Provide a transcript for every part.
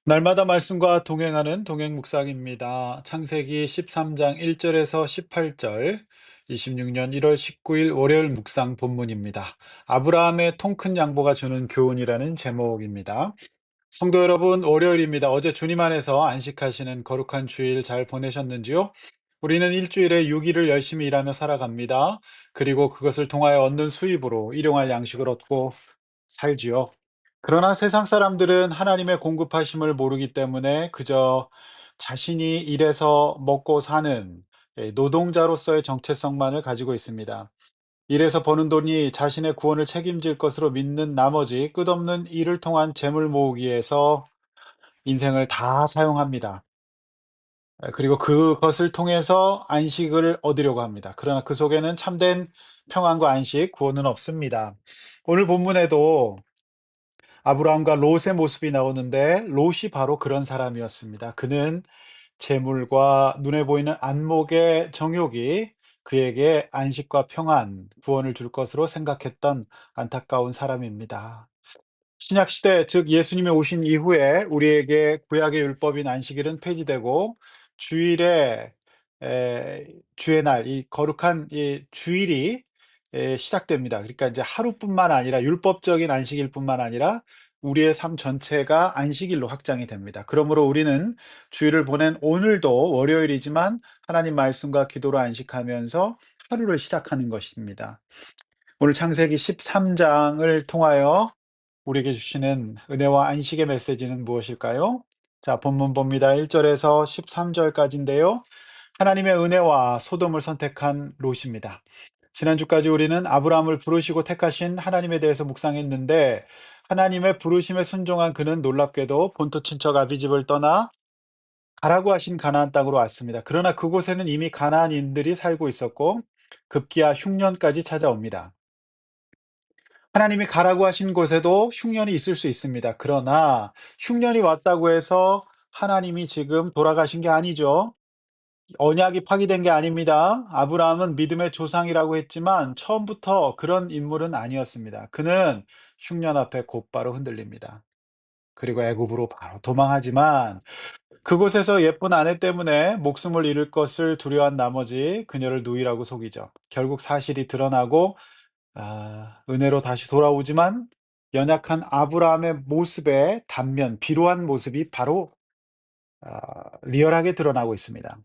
날마다 말씀과 동행하는 동행 묵상입니다. 창세기 13장 1절에서 18절, 26년 1월 19일 월요일 묵상 본문입니다. 아브라함의 통 큰 양보가 주는 교훈이라는 제목입니다. 성도 여러분, 월요일입니다. 어제 주님 안에서 안식하시는 거룩한 주일 잘 보내셨는지요? 우리는 일주일에 6일을 열심히 일하며 살아갑니다. 그리고 그것을 통하여 얻는 수입으로 일용할 양식을 얻고 살지요. 그러나 세상 사람들은 하나님의 공급하심을 모르기 때문에 그저 자신이 일해서 먹고 사는 노동자로서의 정체성만을 가지고 있습니다. 일해서 버는 돈이 자신의 구원을 책임질 것으로 믿는 나머지 끝없는 일을 통한 재물 모으기에서 인생을 다 사용합니다. 그리고 그것을 통해서 안식을 얻으려고 합니다. 그러나 그 속에는 참된 평안과 안식, 구원은 없습니다. 오늘 본문에도 아브라함과 롯의 모습이 나오는데 롯이 바로 그런 사람이었습니다. 그는 재물과 눈에 보이는 안목의 정욕이 그에게 안식과 평안, 구원을 줄 것으로 생각했던 안타까운 사람입니다. 신약 시대, 즉 예수님이 오신 이후에 우리에게 구약의 율법인 안식일은 폐지되고 주일에 주의 날, 이 거룩한 이 주일이 시작됩니다. 그러니까 이제 하루뿐만 아니라 율법적인 안식일뿐만 아니라 우리의 삶 전체가 안식일로 확장이 됩니다. 그러므로 우리는 주일을 보낸 오늘도 월요일이지만 하나님 말씀과 기도로 안식하면서 하루를 시작하는 것입니다. 오늘 창세기 13장을 통하여 우리에게 주시는 은혜와 안식의 메시지는 무엇일까요? 자, 본문 봅니다. 1절에서 13절까지인데요. 하나님의 은혜와 소돔을 선택한 롯입니다. 지난주까지 우리는 아브라함을 부르시고 택하신 하나님에 대해서 묵상했는데 하나님의 부르심에 순종한 그는 놀랍게도 본토 친척 아비집을 떠나 가라고 하신 가나안 땅으로 왔습니다. 그러나 그곳에는 이미 가나안인들이 살고 있었고 급기야 흉년까지 찾아옵니다. 하나님이 가라고 하신 곳에도 흉년이 있을 수 있습니다. 그러나 흉년이 왔다고 해서 하나님이 지금 돌아가신 게 아니죠. 언약이 파기된 게 아닙니다. 아브라함은 믿음의 조상이라고 했지만 처음부터 그런 인물은 아니었습니다. 그는 흉년 앞에 곧바로 흔들립니다. 그리고 애굽으로 바로 도망하지만 그곳에서 예쁜 아내 때문에 목숨을 잃을 것을 두려워한 나머지 그녀를 누이라고 속이죠. 결국 사실이 드러나고 은혜로 다시 돌아오지만 연약한 아브라함의 모습의 단면, 비루한 모습이 바로 리얼하게 드러나고 있습니다.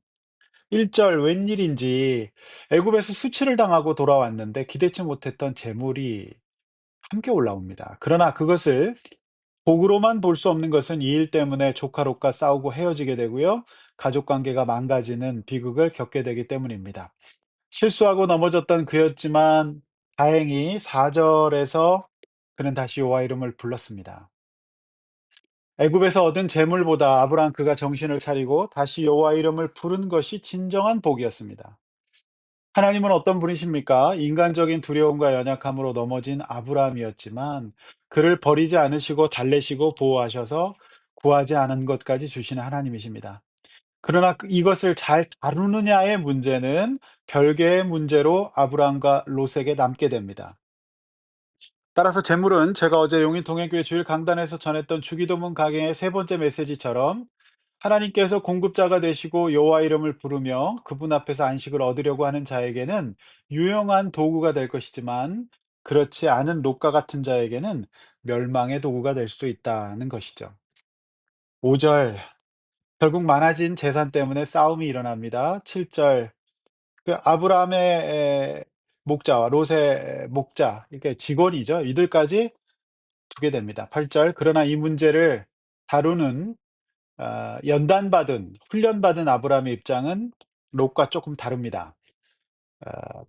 1절 웬일인지 애굽에서 수치를 당하고 돌아왔는데 기대치 못했던 재물이 함께 올라옵니다. 그러나 그것을 복으로만 볼 수 없는 것은 이 일 때문에 조카 롯과 싸우고 헤어지게 되고요. 가족 관계가 망가지는 비극을 겪게 되기 때문입니다. 실수하고 넘어졌던 그였지만 다행히 4절에서 그는 다시 여호와 이름을 불렀습니다. 애굽에서 얻은 재물보다 아브라함 그가 정신을 차리고 다시 여호와 이름을 부른 것이 진정한 복이었습니다. 하나님은 어떤 분이십니까? 인간적인 두려움과 연약함으로 넘어진 아브라함이었지만 그를 버리지 않으시고 달래시고 보호하셔서 구하지 않은 것까지 주시는 하나님이십니다. 그러나 이것을 잘 다루느냐의 문제는 별개의 문제로 아브라함과 롯에게 남게 됩니다. 따라서 재물은 제가 어제 용인통행교회 주일 강단에서 전했던 주기도문 강해의 세 번째 메시지처럼 하나님께서 공급자가 되시고 여호와 이름을 부르며 그분 앞에서 안식을 얻으려고 하는 자에게는 유용한 도구가 될 것이지만 그렇지 않은 롯과 같은 자에게는 멸망의 도구가 될 수 있다는 것이죠. 5절 결국 많아진 재산 때문에 싸움이 일어납니다. 7절 그 아브라함의 목자와 롯의 목자, 이게 직원이죠. 이들까지 두게 됩니다. 8절 그러나 이 문제를 다루는 연단받은 훈련받은 아브라함의 입장은 롯과 조금 다릅니다.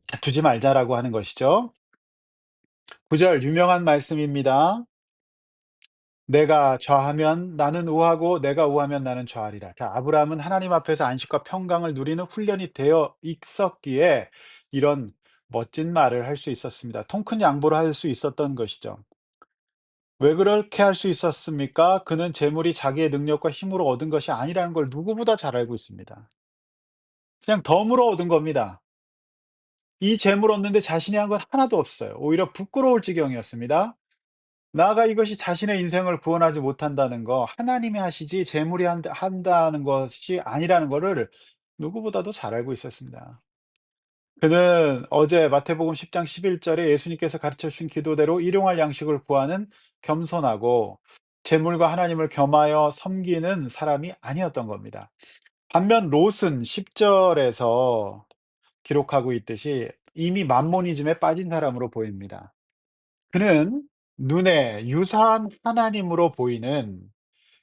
다투지 말자라고 하는 것이죠. 9절 유명한 말씀입니다. 내가 좌하면 나는 우하고 내가 우하면 나는 좌하리라. 자, 아브라함은 하나님 앞에서 안식과 평강을 누리는 훈련이 되어 있었기에 이런 멋진 말을 할 수 있었습니다. 통큰 양보를 할 수 있었던 것이죠. 왜 그렇게 할 수 있었습니까? 그는 재물이 자기의 능력과 힘으로 얻은 것이 아니라는 걸 누구보다 잘 알고 있습니다. 그냥 덤으로 얻은 겁니다. 이 재물 얻는데 자신이 한 건 하나도 없어요. 오히려 부끄러울 지경이었습니다. 나아가 이것이 자신의 인생을 구원하지 못한다는 거, 하나님이 하시지 재물이 한다는 것이 아니라는 거를 누구보다도 잘 알고 있었습니다. 그는 어제 마태복음 10장 11 절에 예수님께서 가르쳐 주신 기도대로 일용할 양식을 구하는 겸손하고 재물과 하나님을 겸하여 섬기는 사람이 아니었던 겁니다. 반면 롯은 10 절에서 기록하고 있듯이 이미 만모니즘에 빠진 사람으로 보입니다. 그는 눈에 유사한 하나님으로 보이는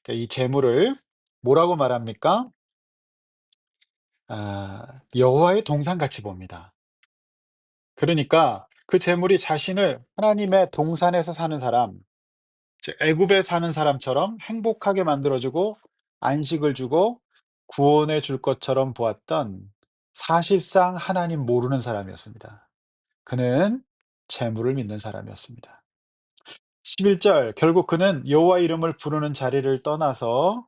이 재물을 뭐라고 말합니까? 여호와의 동산같이 봅니다. 그러니까 그 재물이 자신을 하나님의 동산에서 사는 사람, 즉 애굽에 사는 사람처럼 행복하게 만들어 주고 안식을 주고 구원해 줄 것처럼 보았던, 사실상 하나님 모르는 사람이었습니다. 그는 재물을 믿는 사람이었습니다. 11절, 결국 그는 여호와 이름을 부르는 자리를 떠나서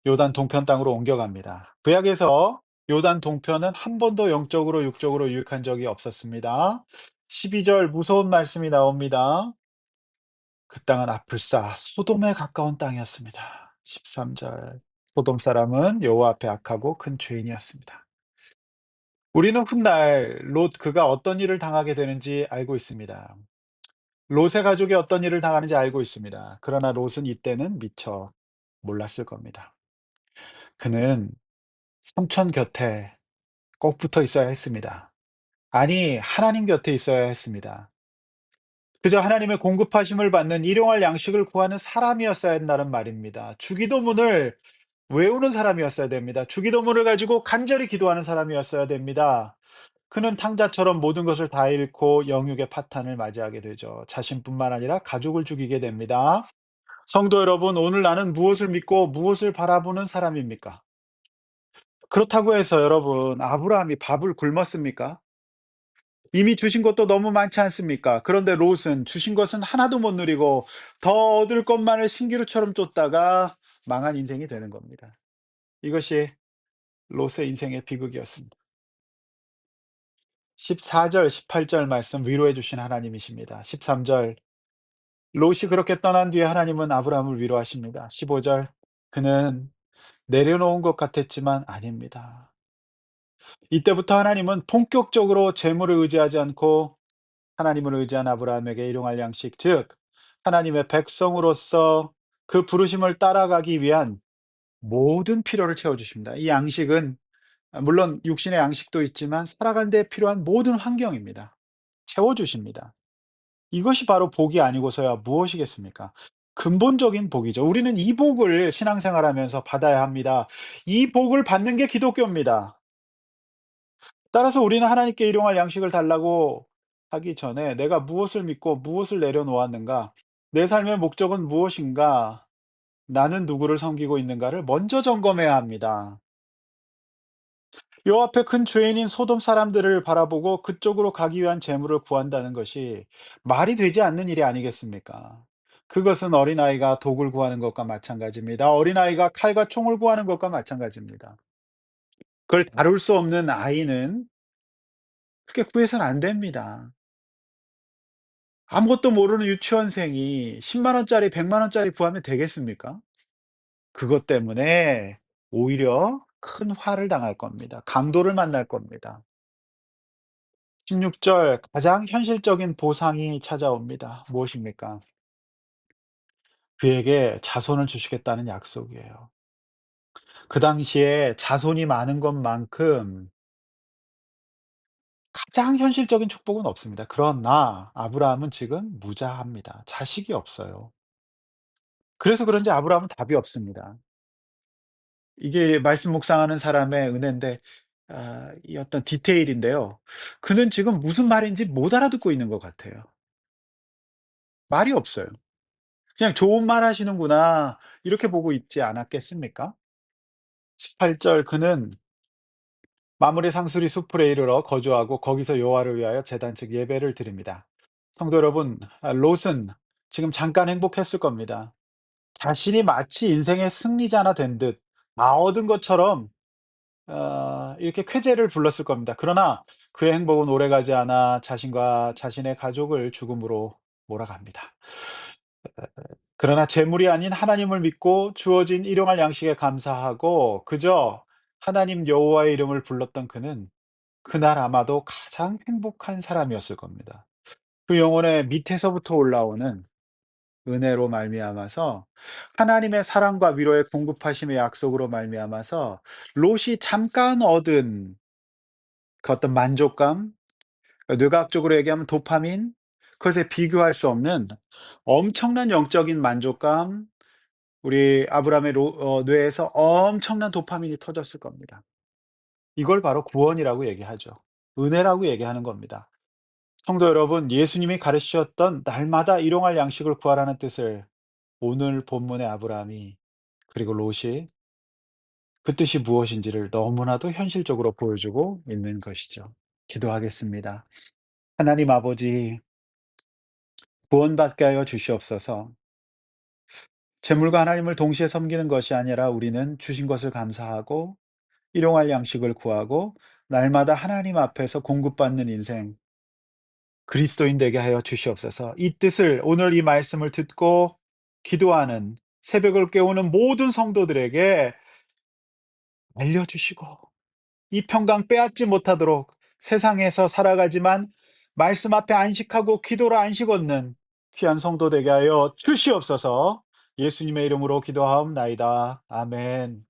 요단 동편 땅으로 옮겨갑니다. 구약에서 요단 동편은 한 번도 영적으로 육적으로 유익한 적이 없었습니다. 12절, 무서운 말씀이 나옵니다. 그 땅은 아플사 소돔에 가까운 땅이었습니다. 13절, 소돔 사람은 여호와 앞에 악하고 큰 죄인이었습니다. 우리는 훗날 롯 그가 어떤 일을 당하게 되는지 알고 있습니다. 롯의 가족이 어떤 일을 당하는지 알고 있습니다. 그러나 롯은 이때는 미처 몰랐을 겁니다. 그는 삼촌 곁에 꼭 붙어 있어야 했습니다. 아니, 하나님 곁에 있어야 했습니다. 그저 하나님의 공급하심을 받는 일용할 양식을 구하는 사람이었어야 한다는 말입니다. 주기도문을 외우는 사람이었어야 됩니다. 주기도문을 가지고 간절히 기도하는 사람이었어야 됩니다. 그는 탕자처럼 모든 것을 다 잃고 영육의 파탄을 맞이하게 되죠. 자신뿐만 아니라 가족을 죽이게 됩니다. 성도 여러분, 오늘 나는 무엇을 믿고 무엇을 바라보는 사람입니까? 그렇다고 해서 여러분, 아브라함이 밥을 굶었습니까? 이미 주신 것도 너무 많지 않습니까? 그런데 롯은 주신 것은 하나도 못 누리고 더 얻을 것만을 신기루처럼 쫓다가 망한 인생이 되는 겁니다. 이것이 롯의 인생의 비극이었습니다. 14절, 18절 말씀 위로해 주신 하나님이십니다. 13절, 롯이 그렇게 떠난 뒤에 하나님은 아브라함을 위로하십니다. 15절, 그는 내려놓은 것 같았지만 아닙니다. 이때부터 하나님은 본격적으로 재물을 의지하지 않고 하나님을 의지한 아브라함에게 일용할 양식, 즉 하나님의 백성으로서 그 부르심을 따라가기 위한 모든 필요를 채워 주십니다. 이 양식은 물론 육신의 양식도 있지만 살아가는 데 필요한 모든 환경입니다. 채워 주십니다. 이것이 바로 복이 아니고서야 무엇이겠습니까? 근본적인 복이죠. 우리는 이 복을 신앙생활하면서 받아야 합니다. 이 복을 받는 게 기독교입니다. 따라서 우리는 하나님께 일용할 양식을 달라고 하기 전에 '내가 무엇을 믿고 무엇을 내려놓았는가? 내 삶의 목적은 무엇인가? 나는 누구를 섬기고 있는가?'를 먼저 점검해야 합니다. 요 앞에 큰 죄인인 소돔 사람들을 바라보고 그쪽으로 가기 위한 재물을 구한다는 것이 말이 되지 않는 일이 아니겠습니까? 그것은 어린아이가 독을 구하는 것과 마찬가지입니다. 어린아이가 칼과 총을 구하는 것과 마찬가지입니다. 그걸 다룰 수 없는 아이는 그렇게 구해서는 안 됩니다. 아무것도 모르는 유치원생이 10만 원짜리 100만 원짜리 구하면 되겠습니까? 그것 때문에 오히려 큰 화를 당할 겁니다. 강도를 만날 겁니다. 16절, 가장 현실적인 보상이 찾아옵니다. 무엇입니까? 그에게 자손을 주시겠다는 약속이에요. 그 당시에 자손이 많은 것만큼 가장 현실적인 축복은 없습니다. 그러나 아브라함은 지금 무자합니다. 자식이 없어요. 그래서 그런지 아브라함은 답이 없습니다. 이게 말씀 묵상하는 사람의 은혜인데, 이 어떤 디테일인데요. 그는 지금 무슨 말인지 못 알아듣고 있는 것 같아요. 말이 없어요. 그냥 '좋은 말 하시는구나.' 이렇게 보고 있지 않았겠습니까? 18절, 그는 마므레 상수리 숲으로 이르러 거주하고 거기서 여호와를 위하여 제단 즉 예배를 드립니다. 성도 여러분, 롯은 지금 잠깐 행복했을 겁니다. 자신이 마치 인생의 승리자나 된 듯 다 얻은 것처럼 이렇게 쾌재를 불렀을 겁니다. 그러나 그의 행복은 오래가지 않아 자신과 자신의 가족을 죽음으로 몰아갑니다. 그러나 재물이 아닌 하나님을 믿고 주어진 일용할 양식에 감사하고 그저 하나님 여호와의 이름을 불렀던 그는 그날 아마도 가장 행복한 사람이었을 겁니다. 그 영혼의 밑에서부터 올라오는 은혜로 말미암아서 하나님의 사랑과 위로의 공급하심의 약속으로 말미암아서 롯이 잠깐 얻은 그 어떤 만족감, 뇌과학적으로 얘기하면 도파민, 그것에 비교할 수 없는 엄청난 영적인 만족감, 우리 아브라함의 뇌에서 엄청난 도파민이 터졌을 겁니다. 이걸 바로 구원이라고 얘기하죠. 은혜라고 얘기하는 겁니다. 성도 여러분, 예수님이 가르치셨던 날마다 일용할 양식을 구하라는 뜻을 오늘 본문의 아브라함이 그리고 롯이 그 뜻이 무엇인지를 너무나도 현실적으로 보여주고 있는 것이죠. 기도하겠습니다. 하나님 아버지, 구원받게 하여 주시옵소서. 재물과 하나님을 동시에 섬기는 것이 아니라 우리는 주신 것을 감사하고 일용할 양식을 구하고 날마다 하나님 앞에서 공급받는 인생, 그리스도인 되게 하여 주시옵소서. 이 뜻을 오늘 이 말씀을 듣고 기도하는 새벽을 깨우는 모든 성도들에게 알려주시고 이 평강 빼앗지 못하도록 세상에서 살아가지만 말씀 앞에 안식하고 기도로 안식 얻는 귀한 성도 되게 하여 주시옵소서. 예수님의 이름으로 기도하옵나이다. 아멘.